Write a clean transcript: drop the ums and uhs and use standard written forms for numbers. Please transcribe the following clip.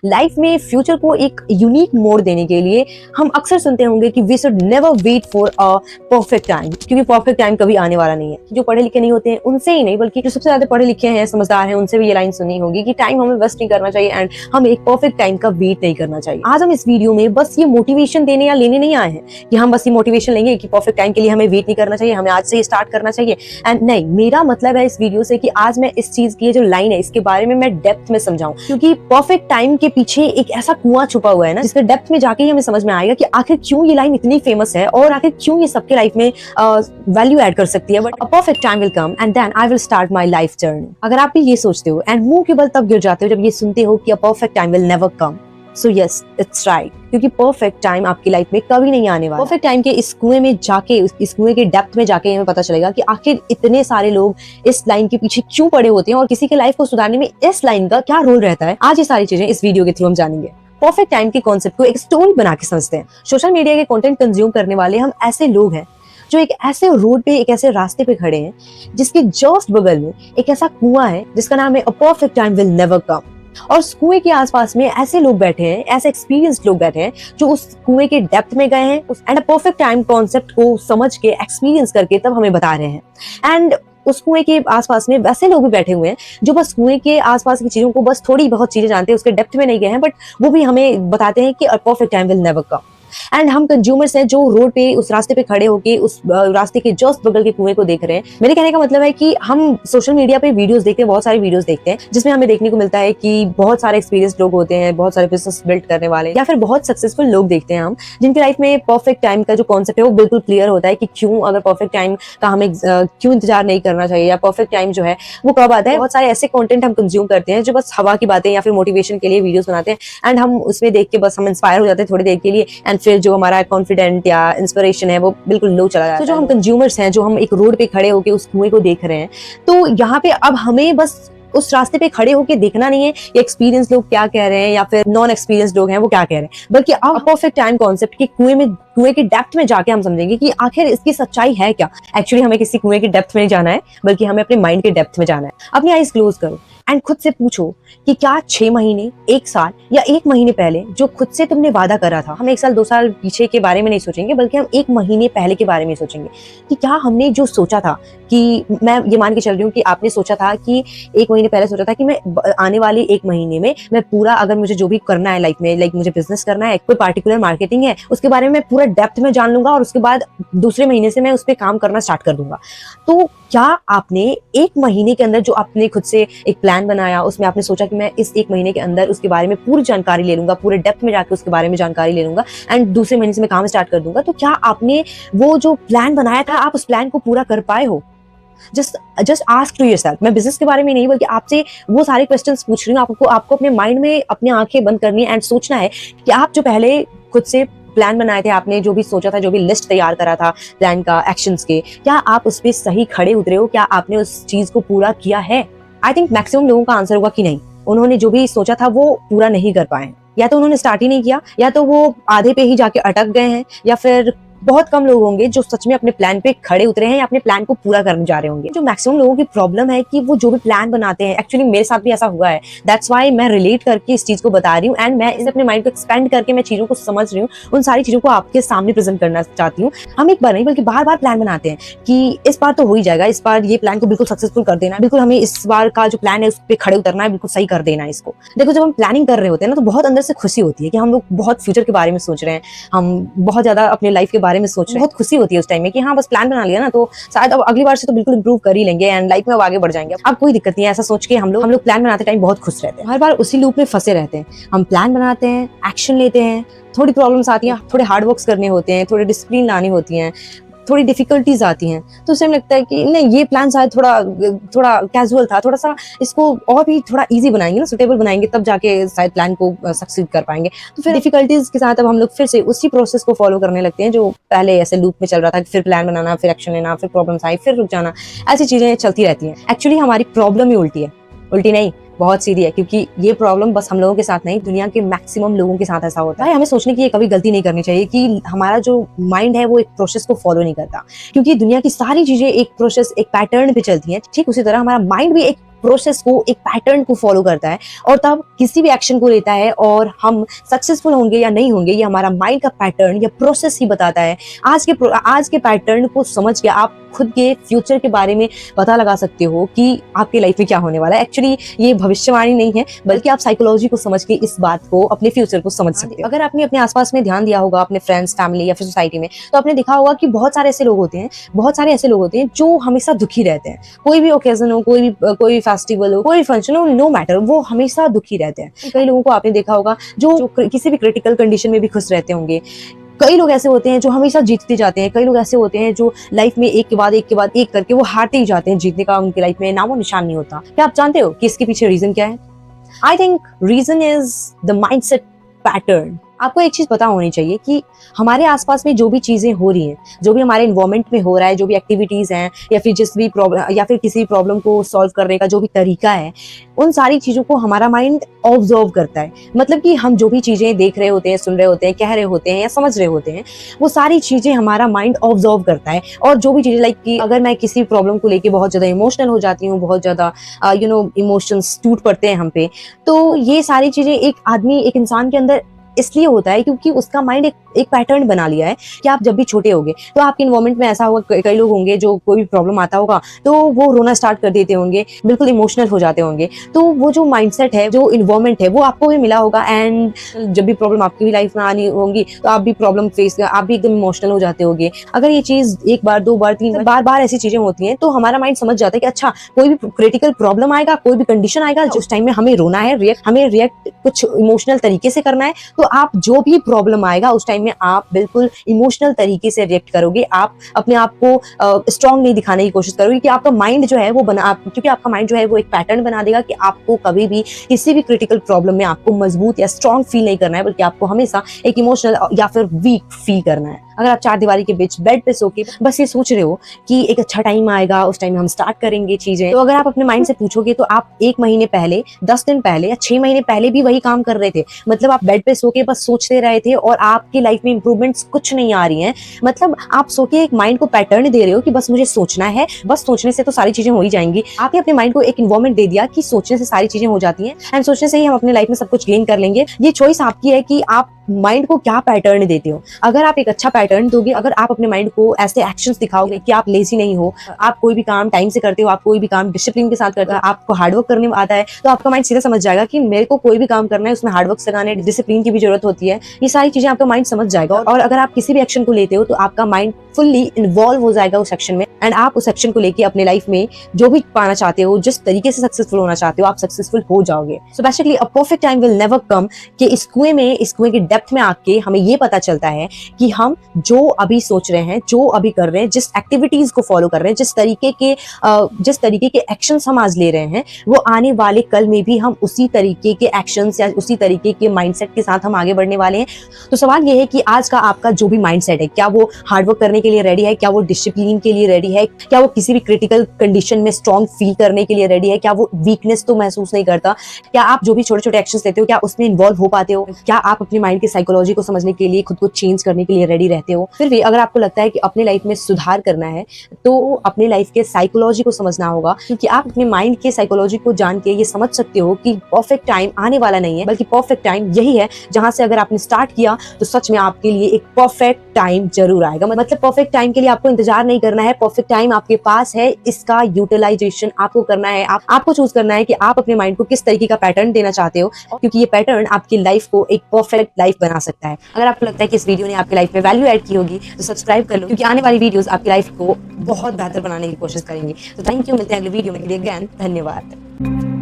Life में future को एक यूनिक मोड़ देने के लिए हम अक्सर सुनते होंगे कि we should never wait for a perfect time, क्योंकि परफेक्ट टाइम कभी आने वाला नहीं है। जो पढ़े लिखे नहीं होते हैं उनसे ही नहीं, बल्कि जो सबसे ज्यादा पढ़े लिखे हैं, समझदार हैं, उनसे भी ये लाइन सुनी होगी कि टाइम हमें वेस्ट नहीं करना चाहिए एंड हमें एक परफेक्ट टाइम का वेट नहीं करना चाहिए। आज हम इस वीडियो में बस ये मोटिवेशन देने या लेने नहीं आए हैं कि हम बस ये मोटिवेशन लेंगे कि परफेक्ट टाइम के लिए हमें वेट नहीं करना चाहिए, हमें आज से स्टार्ट करना चाहिए। एंड नहीं, मेरा मतलब है इस वीडियो से कि आज मैं इस चीज की जो लाइन है इसके बारे में मैं डेप्थ में समझाऊं, क्योंकि परफेक्ट टाइम के पीछे एक ऐसा कुआं छुपा हुआ है ना, जिसके डेप्थ में जाके ही हमें समझ में आएगा कि आखिर क्यों ये लाइन इतनी फेमस है और आखिर क्यों ये सबके लाइफ में वैल्यू ऐड कर सकती है। But a perfect time will come and then I will start my life journey. अगर आप भी ये सोचते हो एंड मुंह के बल तब गिर जाते हो जब ये सुनते हो कि अ perfect time will never come, so yes, it's right, क्योंकि परफेक्ट टाइम आपकी लाइफ में कभी नहीं आने वाला। परफेक्ट टाइम के इस कुएं में जाके, इस कुएं के डेप्थ में जाके हमें पता चलेगा कि आखिर इतने सारे लोग इस लाइन के पीछे क्यों पड़े होते हैं और किसी के लाइफ को सुधारने में इस लाइन का क्या रोल रहता है। आज ये सारी चीजें इस वीडियो के थ्रू हम जानेंगे। परफेक्ट टाइम के कॉन्सेप्ट को एक स्टोरी बना के समझते हैं। सोशल मीडिया के कंटेंट कंज्यूम करने वाले हम ऐसे लोग हैं जो एक ऐसे रोड पे, एक ऐसे रास्ते पे खड़े हैं जिसके जस्ट बगल में एक ऐसा कुआं है जिसका नाम है अ perfect time will never come. और उस कुएं के आसपास में ऐसे लोग बैठे हैं, ऐसे एक्सपीरियंस्ड लोग बैठे हैं जो उस कुएं के डेप्थ में गए हैं and a perfect time concept को समझ के, एक्सपीरियंस करके तब हमें बता रहे हैं। एंड उस कुएं के आसपास में वैसे लोग भी बैठे हुए हैं जो बस कुएं के आसपास की चीजों को बस थोड़ी बहुत चीजें जानते हैं, उसके डेप्थ में नहीं गए हैं, बट वो भी हमें बताते हैं कि अ perfect time will never come. And हम कंज्यूमर्स हैं जो रोड पे, उस रास्ते पे खड़े होके उस रास्ते के जस्ट बगल के कुएं को देख रहे हैं। मेरे कहने का मतलब है कि हम सोशल मीडिया पे वीडियोस देखते हैं, बहुत सारी वीडियोस देखते हैं जिसमें हमें देखने को मिलता है कि बहुत सारे एक्सपीरियंस लोग होते हैं, बहुत सारे बिजनेस बिल्ड करने वाले या फिर बहुत सक्सेसफुल लोग देखते हैं हम, जिनकी लाइफ में परफेक्ट टाइम का जो कॉन्सेप्ट है वो बिल्कुल क्लियर होता है कि क्यों, अगर परफेक्ट टाइम का हमें क्यों इंतजार नहीं करना चाहिए या परफेक्ट टाइम जो है वो कब आता है। बहुत सारे ऐसे कंटेंट हम कंज्यूम करते हैं जो बस हवा की बातें या फिर मोटिवेशन के लिए वीडियोस बनाते हैं एंड हम उसमें देख के बस हम इंस्पायर हो जाते हैं थोड़ी देर के लिए एंड फिर जो हमारा कॉन्फिडेंट या इंस्पिरेशन है वो बिल्कुल लो चला जाता है। तो जो हम कंज्यूमर्स हैं, जो हम एक रोड पे खड़े होके उस कुएं को देख रहे हैं, तो यहाँ पे अब हमें बस उस रास्ते पे खड़े होके देखना नहीं है ये एक्सपीरियंस लोग क्या कह रहे हैं या फिर नॉन एक्सपीरियंस लोग हैं वो क्या कह रहे हैं, बल्कि अब परफेक्ट टाइम कॉन्सेप्ट के कुएं के डेप्थ में जाके हम समझेंगे कि आखिर इसकी सच्चाई है क्या। एक्चुअली हमें किसी कुएं के डेप्थ में नहीं जाना है, बल्कि हमें अपने माइंड के डेप्थ में जाना है। अपनी आईज क्लोज करो एंड खुद से पूछो कि क्या 6 महीने, 1 साल या 1 महीने पहले जो खुद से तुमने वादा करा था, हम 1 साल 2 साल पीछे के बारे में नहीं सोचेंगे, बल्कि हम 1 महीने पहले के बारे में सोचेंगे कि क्या हमने जो सोचा था, कि मैं ये मान के चल रही हूँ कि आपने सोचा था कि 1 महीने पहले सोचा था कि मैं आने वाले 1 महीने में मैं पूरा, अगर मुझे जो भी करना है लाइफ में, लाइक मुझे बिजनेस करना है, कोई पार्टिकुलर मार्केटिंग है, उसके बारे में मैं पूरा डेप्थ में जान लूंगा और उसके बाद दूसरे महीने से मैं उस पर काम करना स्टार्ट कर दूंगा। तो क्या आपने 1 महीने के अंदर जो आपने खुद से एक प्लान बनाया, उसमें आपने सोचा कि मैं इस 1 महीने के अंदर उसके बारे में पूरी जानकारी ले लूंगा, पूरे डेप्थ में जाकर उसके बारे में जानकारी ले लूंगा एंड दूसरे महीने से मैं काम स्टार्ट कर दूंगा, तो क्या आपने वो जो प्लान बनाया था आप उस प्लान को पूरा कर पाए हो? Just ask to yourself. मैं बिजनेस के बारे में नहीं, बल्कि आपसे वो सारे क्वेश्चंस पूछ रही हूँ। आपको अपने माइंड में अपनी आंखें बंद करनी है एंड सोचना है कि आप जो पहले खुद से प्लान बनाए थे, आपने जो भी सोचा था, जो भी लिस्ट तैयार करा था प्लान का, एक्शंस के, क्या आप उस पर सही खड़े उतरे हो? क्या आपने उस चीज को पूरा किया है? आई थिंक मैक्सिमम लोगों का आंसर होगा कि नहीं, उन्होंने जो भी सोचा था वो पूरा नहीं कर पाए। या तो उन्होंने स्टार्ट ही नहीं किया, या तो वो आधे पे ही जाके अटक गए हैं, या फिर बहुत कम लोग होंगे जो सच में अपने प्लान पे खड़े उतरे हैं या अपने प्लान को पूरा करने जा रहे होंगे। जो मैक्सिमम लोगों की प्रॉब्लम है कि वो जो भी प्लान बनाते हैं, एक्चुअली मेरे साथ भी ऐसा हुआ है, दैट्स व्हाई मैं रिलेट करके इस चीज को बता रही हूँ एंड मैं इसे अपने माइंड को एक्सपेंड करके मैं चीजों को समझ रही हूँ, उन सारी चीजों को आपके सामने प्रेजेंट करना चाहती हूँ। हम एक बार नहीं बल्कि बार बार प्लान बनाते हैं कि इस बार तो हो ही जाएगा, इस बार ये प्लान को बिल्कुल सक्सेसफुल कर देना, बिल्कुल हमें इस बार का जो प्लान है उस पर खड़े उतरना है, बिल्कुल सही कर देना है इसको। देखो, जब हम प्लानिंग कर रहे होते हैं ना, तो बहुत अंदर से खुशी होती है कि हम लोग बहुत फ्यूचर के बारे में सोच रहे हैं, हम बहुत ज्यादा अपने लाइफ के बारे में सोच रहे हैं। बहुत खुशी होती है उस टाइम में कि हाँ, बस प्लान बना लिया ना, तो शायद अब अगली बार से तो बिल्कुल इंप्रूव कर ही लेंगे एंड लाइफ में अब आगे बढ़ जाएंगे। अब कोई दिक्कत नहीं है, ऐसा सोच के हम लोग प्लान बनाते टाइम बहुत खुश रहते हैं। हर बार उसी लूप में फंसे रहते हैं। हम प्लान बनाते हैं, एक्शन लेते हैं, थोड़ी प्रॉब्लम्स आती हैं, थोड़े हार्ड वर्क्स करने होते हैं, थोड़े डिसिप्लिन लानी होती हैं, थोड़ी डिफिकल्टीज आती हैं, तो उससे हमें लगता है कि नहीं, ये प्लान शायद थोड़ा कैजुअल था, थोड़ा सा इसको और भी थोड़ा इजी बनाएंगे ना, सुटेबल बनाएंगे, तब जाके शायद प्लान को सक्सीड कर पाएंगे। तो फिर डिफिकल्टीज के साथ अब हम लोग फिर से उसी प्रोसेस को फॉलो करने लगते हैं जो पहले ऐसे लूप में चल रहा था, फिर प्लान बनाना, फिर एक्शन लेना, फिर प्रॉब्लम्स आई, फिर रुक जाना, ऐसी चीजें चलती रहती हैं। एक्चुअली हमारी प्रॉब्लम ही उल्टी है, उल्टी नहीं, बहुत सीधी है, क्योंकि ये प्रॉब्लम बस हम लोगों के साथ नहीं, दुनिया के मैक्सिमम लोगों के साथ ऐसा होता है। हमें सोचने की ये कभी गलती नहीं करनी चाहिए कि हमारा जो माइंड है वो एक प्रोसेस को फॉलो नहीं करता, क्योंकि दुनिया की सारी चीजें एक प्रोसेस, एक पैटर्न पे चलती हैं। ठीक उसी तरह हमारा माइंड भी एक प्रोसेस को, एक पैटर्न को फॉलो करता है और तब किसी भी एक्शन को लेता है और हम सक्सेसफुल होंगे या नहीं होंगे ये हमारा माइंड का पैटर्न या प्रोसेस ही बताता है। आज के पैटर्न को समझ के आप खुद के फ्यूचर के बारे में पता लगा सकते हो कि आपकी लाइफ में क्या होने वाला है। एक्चुअली ये भविष्यवाणी नहीं है, बल्कि आप साइकोलॉजी को समझ के इस बात को, अपने फ्यूचर को समझ सकते हो। अगर आपने अपने आसपास में ध्यान दिया होगा, अपने फ्रेंड्स, फैमिली या फिर सोसाइटी में, तो आपने देखा होगा कि बहुत सारे ऐसे लोग होते हैं जो हमेशा दुखी रहते हैं। कोई भी ओकेजन हो, कोई फेस्टिवल हो, कोई फंक्शन हो, नो मैटर, वो हमेशा दुखी रहते हैं। कई लोगों को आपने देखा होगा जो किसी भी क्रिटिकल कंडीशन में भी खुश रहते होंगे। कई लोग ऐसे होते हैं जो हमेशा जीतते जाते हैं। कई लोग ऐसे होते हैं जो लाइफ में एक के बाद एक करके वो हारते ही जाते हैं। जीतने का उनकी लाइफ में नामो निशान नहीं होता। क्या आप जानते हो कि इसके पीछे रीजन क्या है? I think reason is the mindset pattern. आपको एक चीज पता होनी चाहिए कि हमारे आसपास में जो भी चीजें हो रही हैं, जो भी हमारे इन्वायरमेंट में हो रहा है, जो भी एक्टिविटीज हैं या फिर जिस भी प्रॉब्लम या फिर किसी प्रॉब्लम को सॉल्व करने का जो भी तरीका है, उन सारी चीजों को हमारा माइंड ऑब्जर्व करता है। मतलब कि हम जो भी चीजें देख रहे होते हैं, सुन रहे होते हैं, कह रहे होते हैं या समझ रहे होते हैं, वो सारी चीजें हमारा माइंड ऑब्जर्व करता है। और जो भी चीजें लाइक कि अगर मैं किसी प्रॉब्लम को लेके बहुत ज्यादा इमोशनल हो जाती हूँ, बहुत ज्यादा इमोशंस टूट पड़ते हैं हम पे, तो ये सारी चीजें एक इंसान के अंदर इसलिए होता है क्योंकि उसका माइंड एक पैटर्न बना लिया है कि आप जब भी छोटे होंगे तो आपके इन्वायरमेंट में ऐसा होगा, कई लोग होंगे जो कोई भी प्रॉब्लम आता होगा तो वो रोना स्टार्ट कर देते होंगे, बिल्कुल इमोशनल हो जाते होंगे। तो वो जो माइंडसेट है, जो इन्वायरमेंट है, वो आपको भी मिला होगा एंड जब भी प्रॉब्लम आपकी भी लाइफ में आनी होंगी तो आप भी प्रॉब्लम फेस, आप भी एकदम इमोशनल हो जाते होंगे। अगर ये चीज एक बार, दो बार, तीन बार ऐसी चीजें होती हैं तो हमारा माइंड समझ जाता है कि अच्छा कोई भी क्रिटिकल प्रॉब्लम आएगा, कोई भी कंडीशन आएगा जिस टाइम में हमें रोना है, हमें रिएक्ट कुछ इमोशनल तरीके से करना है, तो आप जो भी प्रॉब्लम आएगा उस टाइम में आप बिल्कुल इमोशनल तरीके से रिएक्ट करोगे। आप अपने आप को स्ट्रांग नहीं दिखाने की कोशिश करोगे कि आपका माइंड जो है वो क्योंकि आपका माइंड जो है वो एक पैटर्न बना देगा कि आपको कभी भी किसी भी क्रिटिकल प्रॉब्लम में आपको मजबूत या स्ट्रांग फील नहीं करना है, बल्कि आपको हमेशा एक इमोशनल या फिर वीक फील करना है। अगर आप चार दीवारी के बीच बेड पे सो के बस ये सोच रहे हो कि एक अच्छा टाइम आएगा, उस टाइम में हम स्टार्ट करेंगे चीजें, तो अगर आप अपने माइंड से पूछोगे तो आप 1 महीने पहले, 10 दिन पहले या 6 महीने पहले भी वही काम कर रहे थे। मतलब आप बेड पे सो के बस सोचते रहे थे और आपकी लाइफ में इंप्रूवमेंट्स कुछ नहीं आ रही हैं। मतलब आप सो के एक माइंड को पैटर्न दे रहे हो कि बस मुझे सोचना है, बस सोचने से तो सारी चीजें हो ही जाएंगी। आपने अपने माइंड को एक इन्वायरमेंट दे दिया कि सोचने से सारी चीजें हो जाती हैं एंड सोचने से ही हम अपने लाइफ में सब कुछ गेन कर लेंगे। ये चॉइस आपकी है कि आप माइंड को क्या पैटर्न देते हो। अगर आप एक अच्छा पैटर्न दोगे, अगर आप अपने माइंड को ऐसे एक्शंस दिखाओगे कि आप लेजी नहीं हो, आप कोई भी काम टाइम से करते हो, आप कोई भी काम डिसिप्लिन के साथ करते हो, आपको हार्डवर्क करने आता है, तो आपका माइंड सीधा समझ जाएगा कि मेरे को कोई भी काम करना है उसमें हार्डवर्क लगाने, डिसिप्लिन की भी जरूरत होती है। ये सारी चीजें आपका माइंड समझ जाएगा। और अगर आप किसी भी एक्शन को लेते हो तो आपका माइंड फुल्ली इन्वॉल्व हो जाएगा उस एक्शन में एंड आप उस एक्शन को लेके अपने लाइफ में जो भी पाना चाहते हो, जिस तरीके से सक्सेसफुल होना चाहते हो, आप सक्सेसफुल हो जाओगे। So basically a perfect time will never come कि इस कुएं की डेप्थ में आके हमें ये पता चलता है कि हम जो अभी सोच रहे हैं, जो अभी कर रहे हैं, जिस एक्टिविटीज को फॉलो कर रहे हैं, जिस तरीके के एक्शंस हम आज ले रहे हैं, वो आने वाले कल में भी हम उसी तरीके के एक्शंस या उसी तरीके के माइंडसेट के साथ हम आगे बढ़ने वाले हैं। तो सवाल ये है कि आज का आपका जो भी माइंडसेट है, क्या वो हार्डवर्क करने के लिए रेडी है, क्या वो डिसिप्लिन के लिए रेडी है, क्या वो किसी भी क्रिटिकल कंडीशन में स्ट्रॉन्ग फील करने के लिए रेडी है, क्या वो वीकनेस तो महसूस नहीं करता, क्या आप जो भी छोटे छोटे एक्शंस लेते हो क्या उसमें इन्वॉल्व हो पाते हो, क्या आप अपने माइंड की साइकोलॉजी को समझने के लिए, खुद को चेंज करने के लिए रेडी रहते हो। फिर भी अगर आपको लगता है कि अपने लाइफ में सुधार करना है तो अपने लाइफ के साइकोलॉजी को समझना होगा, क्योंकि आप अपने माइंड के साइकोलॉजी को जान के ये समझ सकते हो कि परफेक्ट टाइम आने वाला नहीं है, बल्कि परफेक्ट टाइम यही है जहां से अगर आपने स्टार्ट किया तो सच में आपके लिए एक परफेक्ट टाइम जरूर आएगा। मतलब परफेक्ट टाइम के लिए आपको इंतजार नहीं करना है, परफेक्ट टाइम आपके पास है, इसका यूटिलाइजेशन आपको करना है। आपको चूज करना है कि आप अपने माइंड को किस तरीके का पैटर्न देना चाहते हो, क्योंकि ये पैटर्न आपकी लाइफ को एक परफेक्ट लाइफ बना सकता है। अगर आपको लगता है कि इस वीडियो ने आपकी लाइफ में वैल्यू ऐड की होगी तो सब्सक्राइब कर लो, क्योंकि आने वाली वीडियोस आपकी लाइफ को बहुत बेहतर बनाने की कोशिश करेंगे। तो थैंक यू, मिलते हैं अगले वीडियो में। धन्यवाद।